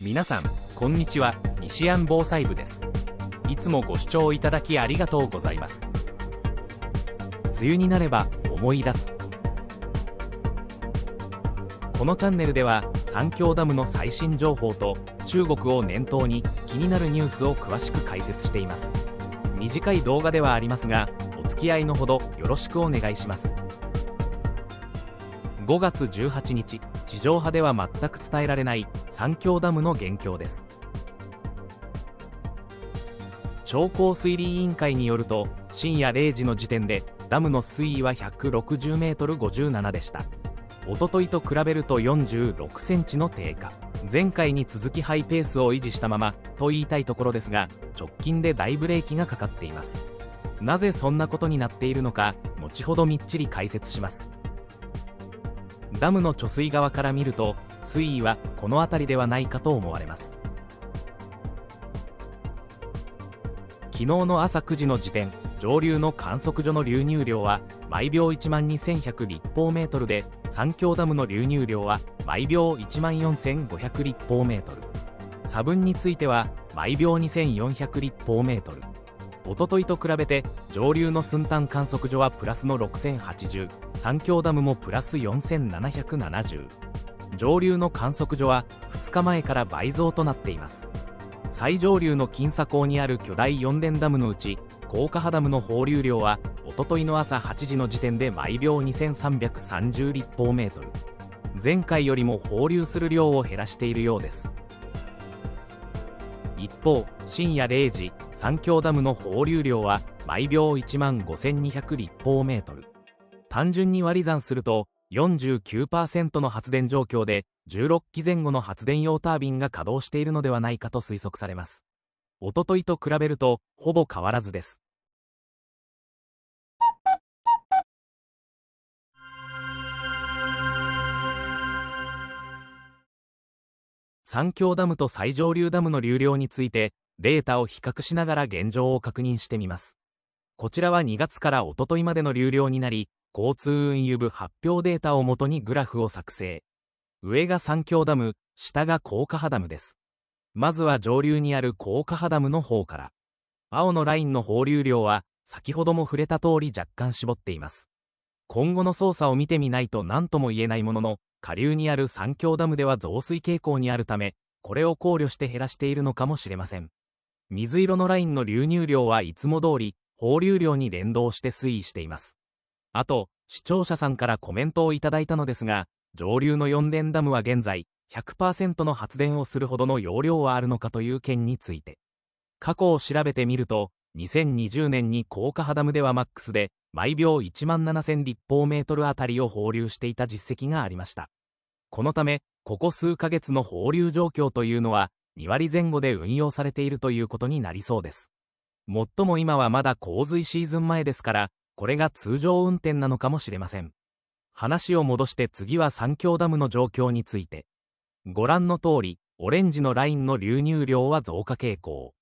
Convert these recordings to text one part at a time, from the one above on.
皆さん、こんにちは。西安防災部です。いつもご視聴いただきありがとうございます。梅雨になれば思い出す。このチャンネルでは三峡ダムの最新情報と中国を念頭に気になるニュースを詳しく解説しています。短い動画ではありますが、お付き合いのほどよろしくお願いします。5月18日、地上波では全く伝えられない三峡ダムの現況です。長江水利委員会によると、深夜0時の時点でダムの水位は160メートル57でした。おとといと比べると46センチの低下。前回に続きハイペースを維持したままと言いたいところですが、直近で大ブレーキがかかっています。なぜそんなことになっているのか、後ほどみっちり解説します。ダムの貯水側から見ると、水位はこの辺りではないかと思われます。昨日の朝9時の時点、上流の観測所の流入量は毎秒1万2100立方メートルで、三峡ダムの流入量は毎秒1万4500立方メートル。差分については毎秒2400立方メートル。おとといと比べて上流の寸丹観測所はプラスの6080、三峡ダムもプラス4770。上流の観測所は2日前から倍増となっています。最上流の金沙港にある巨大4連ダムのうち、高架波ダムの放流量はおとといの朝8時の時点で毎秒2330立方メートル。前回よりも放流する量を減らしているようです。一方、深夜0時、三峡ダムの放流量は毎秒1万5200立方メートル。単純に割り算すると 49% の発電状況で16基前後の発電用タービンが稼働しているのではないかと推測されます。おとといと比べるとほぼ変わらずです。三峡ダムと最上流ダムの流量についてデータを比較しながら現状を確認してみます。こちらは2月からおとといまでの流量になり、交通運輸部発表データをもとにグラフを作成。上が三峡ダム、下が高架波ダムです。まずは上流にある高架波ダムの方から。青のラインの放流量は先ほども触れた通り若干絞っています。今後の操作を見てみないと何とも言えないものの、下流にある三峡ダムでは増水傾向にあるため、これを考慮して減らしているのかもしれません。水色のラインの流入量はいつも通り放流量に連動して推移しています。あと、視聴者さんからコメントをいただいたのですが、上流の4連ダムは現在 100% の発電をするほどの容量はあるのかという件について。過去を調べてみると、2020年に高架波ダムではマックスで毎秒1万7000立方メートルあたりを放流していた実績がありました。このため、ここ数ヶ月の放流状況というのは2割前後で運用されているということになりそうです。もっとも今はまだ洪水シーズン前ですから、これが通常運転なのかもしれません。話を戻して次は三峡ダムの状況について。ご覧の通り、オレンジのラインの流入量は増加傾向。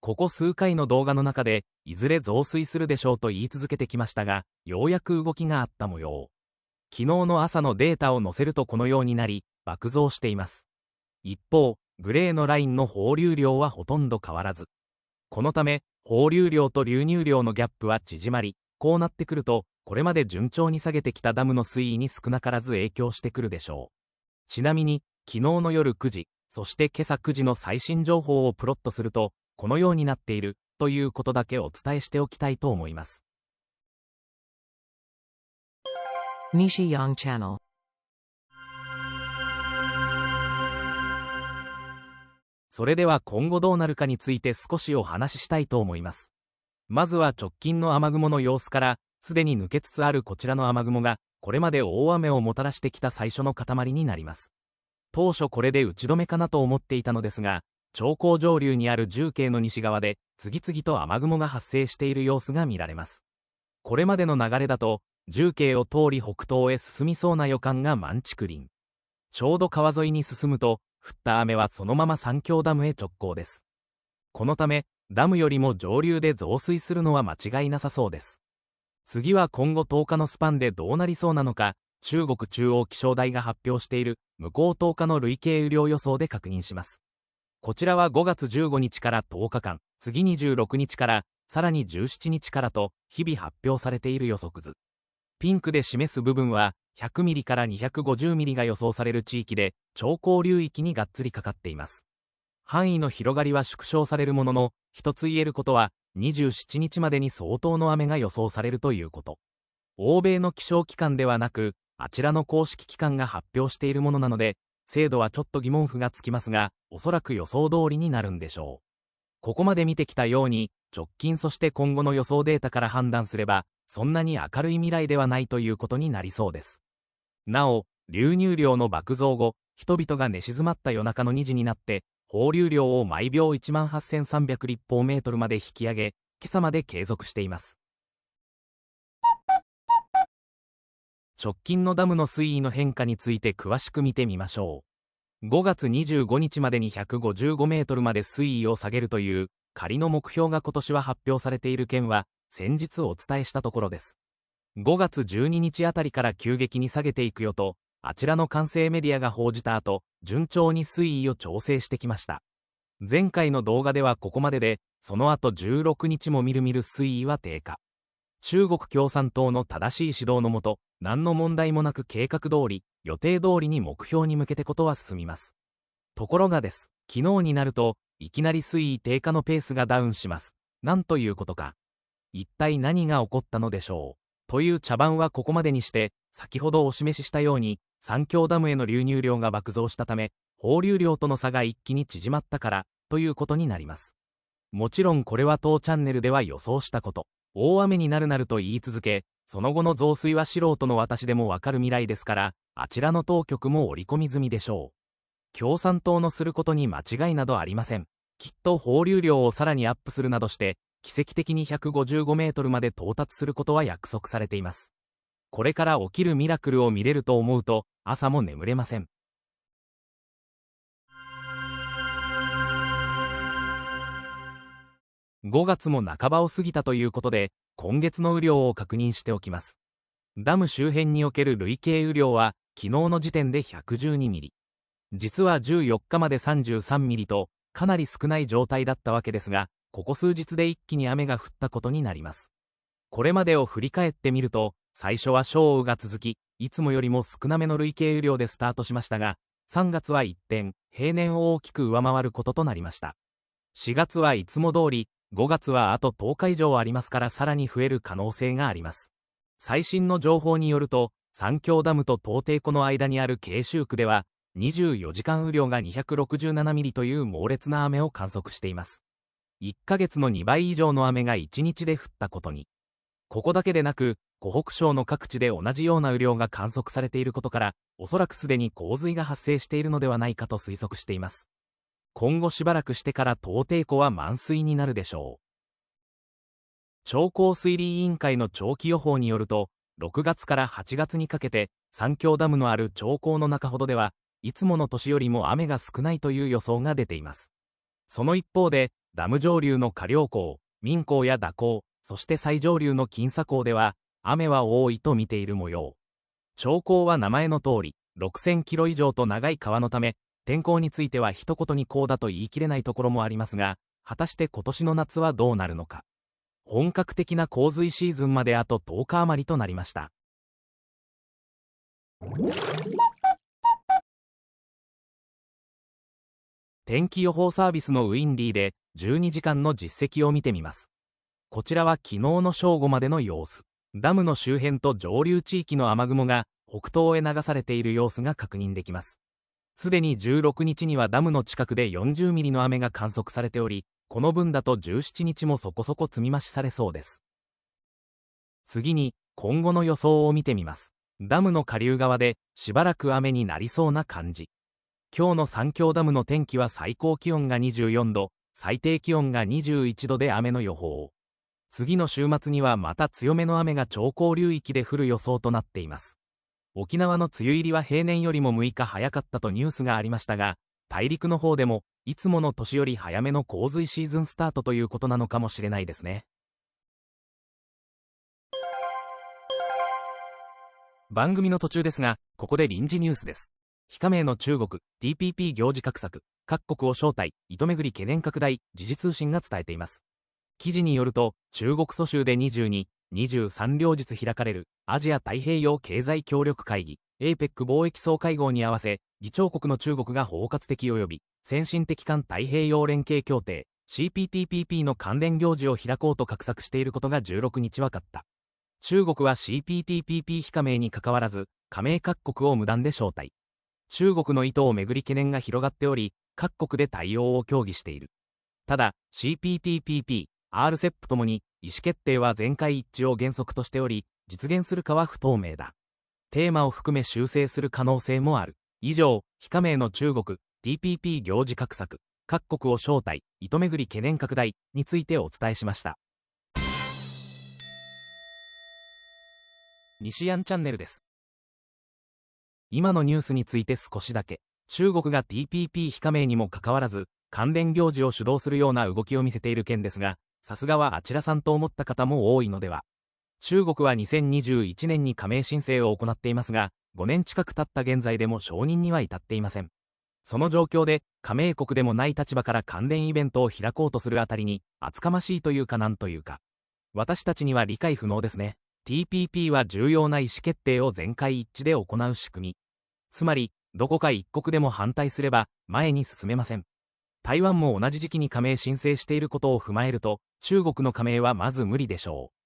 ここ数回の動画の中で、いずれ増水するでしょうと言い続けてきましたが、ようやく動きがあった模様。昨日の朝のデータを載せるとこのようになり、爆増しています。一方、グレーのラインの放流量はほとんど変わらず。このため、放流量と流入量のギャップは縮まり、こうなってくると、これまで順調に下げてきたダムの水位に少なからず影響してくるでしょう。ちなみに、昨日の夜9時、そして今朝9時の最新情報をプロットすると、このようになっているということだけお伝えしておきたいと思います。Nishi Yang Channel。 それでは今後どうなるかについて少しお話ししたいと思います。まずは直近の雨雲の様子から、すでに抜けつつあるこちらの雨雲が、これまで大雨をもたらしてきた最初の塊になります。当初これで打ち止めかなと思っていたのですが、長江上流にある重慶の西側で、次々と雨雲が発生している様子が見られます。これまでの流れだと、重慶を通り北東へ進みそうな予感が満竹林。ちょうど川沿いに進むと、降った雨はそのまま三峡ダムへ直行です。このため、ダムよりも上流で増水するのは間違いなさそうです。次は今後10日のスパンでどうなりそうなのか、中国中央気象台が発表している向こう10日の累計雨量予想で確認します。こちらは5月15日から10日間、次26日から、さらに17日からと、日々発表されている予測図。ピンクで示す部分は、100ミリから250ミリが予想される地域で、長江流域にがっつりかかっています。範囲の広がりは縮小されるものの、一つ言えることは、27日までに相当の雨が予想されるということ。欧米の気象機関ではなく、あちらの公式機関が発表しているものなので、精度はちょっと疑問符がつきますが、おそらく予想通りになるんでしょう。ここまで見てきたように、直近そして今後の予想データから判断すれば、そんなに明るい未来ではないということになりそうです。なお、流入量の爆増後、人々が寝静まった夜中の2時になって、放流量を毎秒18,300立方メートルまで引き上げ、今朝まで継続しています。直近のダムの水位の変化について詳しく見てみましょう。5月25日までに155メートルまで水位を下げるという仮の目標が今年は発表されている件は先日お伝えしたところです。5月12日あたりから急激に下げていくよと、あちらの官製メディアが報じた後、順調に水位を調整してきました。前回の動画ではここまでで、その後16日もみるみる水位は低下。中国共産党の正しい指導のもと、何の問題もなく計画通り、予定通りに目標に向けてことは進みます。ところがです、昨日になると、いきなり水位低下のペースがダウンします。なんということか。一体何が起こったのでしょう。という茶番はここまでにして、先ほどお示ししたように、三峡ダムへの流入量が爆増したため、放流量との差が一気に縮まったから、ということになります。もちろんこれは当チャンネルでは予想したこと。大雨になると言い続け、その後の増水は素人の私でもわかる未来ですから、あちらの当局も織り込み済みでしょう。共産党のすることに間違いなどありません。きっと放流量をさらにアップするなどして、奇跡的に155メートルまで到達することは約束されています。これから起きるミラクルを見れると思うと、朝も眠れません。5月も半ばを過ぎたということで、今月の雨量を確認しておきます。ダム周辺における累計雨量は、昨日の時点で112ミリ。実は14日まで33ミリと、かなり少ない状態だったわけですが、ここ数日で一気に雨が降ったことになります。これまでを振り返ってみると、最初は少雨が続き、いつもよりも少なめの累計雨量でスタートしましたが、3月は一転、平年を大きく上回ることとなりました。4月はいつも通り、5月はあと10日以上ありますからさらに増える可能性があります。最新の情報によると、三峡ダムと東堤湖の間にある慶州区では、24時間雨量が267ミリという猛烈な雨を観測しています。1ヶ月の2倍以上の雨が1日で降ったことに。ここだけでなく、湖北省の各地で同じような雨量が観測されていることから、おそらくすでに洪水が発生しているのではないかと推測しています。今後しばらくしてから東堤湖は満水になるでしょう。長江水利委員会の長期予報によると、6月から8月にかけて、三峡ダムのある長江の中ほどでは、いつもの年よりも雨が少ないという予想が出ています。その一方で、ダム上流の下陵江、民江や蛇江、そして最上流の金沙江では、雨は多いと見ている模様。長江は名前の通り、6000キロ以上と長い川のため、天候については一言にこうだと言い切れないところもありますが、果たして今年の夏はどうなるのか。本格的な洪水シーズンまであと10日余りとなりました。天気予報サービスのウィンディで12時間の実績を見てみます。こちらは昨日の正午までの様子。ダムの周辺と上流地域の雨雲が北東へ流されている様子が確認できます。すでに16日にはダムの近くで40ミリの雨が観測されており、この分だと17日もそこそこ積み増しされそうです。次に、今後の予想を見てみます。ダムの下流側でしばらく雨になりそうな感じ。今日の三峡ダムの天気は最高気温が24度、最低気温が21度で雨の予報。次の週末にはまた強めの雨が長江流域で降る予想となっています。沖縄の梅雨入りは平年よりも6日早かったとニュースがありましたが、大陸の方でもいつもの年より早めの洪水シーズンスタートということなのかもしれないですね。番組の途中ですが、ここで臨時ニュースです。非加盟の中国、TPP 行事画策、各国を招待、糸めぐり懸念拡大、時事通信が伝えています。記事によると、中国蘇州で22、23両日開かれるアジア太平洋経済協力会議、APEC 貿易総会合に合わせ、議長国の中国が包括的及び先進的環太平洋連携協定、CPTPP の関連行事を開こうと画策していることが16日分かった。中国は CPTPP 非加盟に関わらず、加盟各国を無断で招待。中国の意図をめぐり懸念が広がっており、各国で対応を協議している。ただ、CPTPP、RCEP ともに、意思決定は全会一致を原則としており、実現するかは不透明だ。テーマを含め修正する可能性もある。以上、非加盟の中国、TPP 行事画策、各国を招待、糸めぐり懸念拡大についてお伝えしました。西安チャンネルです。今のニュースについて少しだけ、中国が TPP 非加盟にもかかわらず、関連行事を主導するような動きを見せている件ですが、さすがはあちらさんと思った方も多いのでは。中国は2021年に加盟申請を行っていますが、5年近く経った現在でも承認には至っていません。その状況で、加盟国でもない立場から関連イベントを開こうとするあたりに、厚かましいというかなんというか。私たちには理解不能ですね。TPP は重要な意思決定を全会一致で行う仕組み。つまり、どこか一国でも反対すれば、前に進めません。台湾も同じ時期に加盟申請していることを踏まえると、中国の加盟はまず無理でしょう。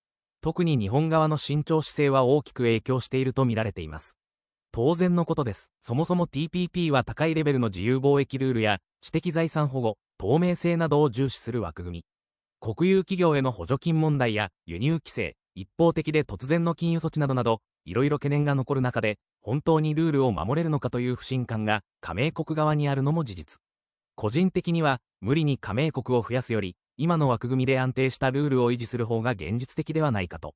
特に日本側の慎重姿勢は大きく影響していると見られています。当然のことです。そもそも TPP は高いレベルの自由貿易ルールや知的財産保護、透明性などを重視する枠組み。国有企業への補助金問題や輸入規制、一方的で突然の禁輸措置など、いろいろ懸念が残る中で、本当にルールを守れるのかという不信感が加盟国側にあるのも事実。個人的には、無理に加盟国を増やすより、今の枠組みで安定したルールを維持する方が現実的ではないかと。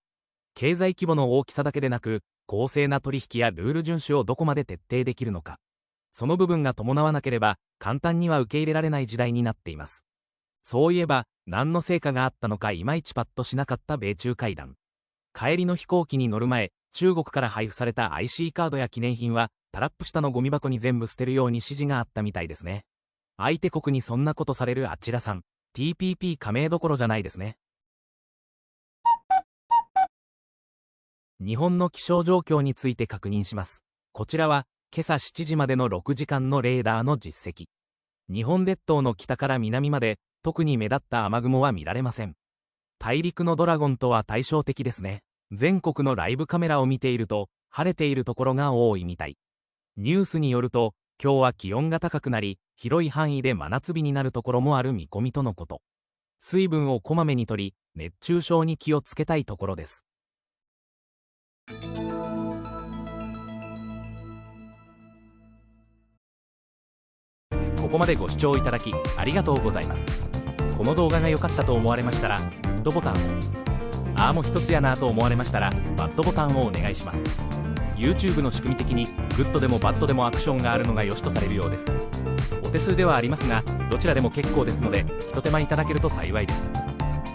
経済規模の大きさだけでなく、公正な取引やルール遵守をどこまで徹底できるのか。その部分が伴わなければ、簡単には受け入れられない時代になっています。そういえば、何の成果があったのかいまいちパッとしなかった米中会談。帰りの飛行機に乗る前、中国から配布された IC カードや記念品は、タラップ下のゴミ箱に全部捨てるように指示があったみたいですね。相手国にそんなことされるあちらさん、TPP 加盟どころじゃないですね。日本の気象状況について確認します。こちらは、今朝7時までの6時間のレーダーの実績。日本列島の北から南まで、特に目立った雨雲は見られません。大陸のドラゴンとは対照的ですね。全国のライブカメラを見ていると、晴れているところが多いみたい。ニュースによると、今日は気温が高くなり、広い範囲で真夏日になるところもある見込みとのこと。水分をこまめに摂り、熱中症に気をつけたいところです。ここまでご視聴いただき、ありがとうございます。この動画が良かったと思われましたら、グッドボタンを。もう一つやなと思われましたら、バッドボタンをお願いします。YouTube の仕組み的に、グッドでもバッドでもアクションがあるのが良しとされるようです。お手数ではありますが、どちらでも結構ですので、一手間いただけると幸いです。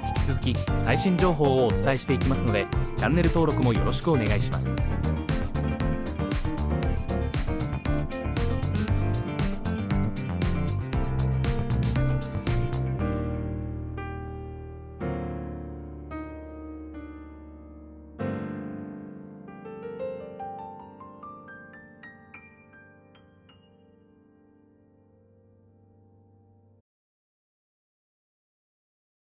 引き続き、最新情報をお伝えしていきますので、チャンネル登録もよろしくお願いします。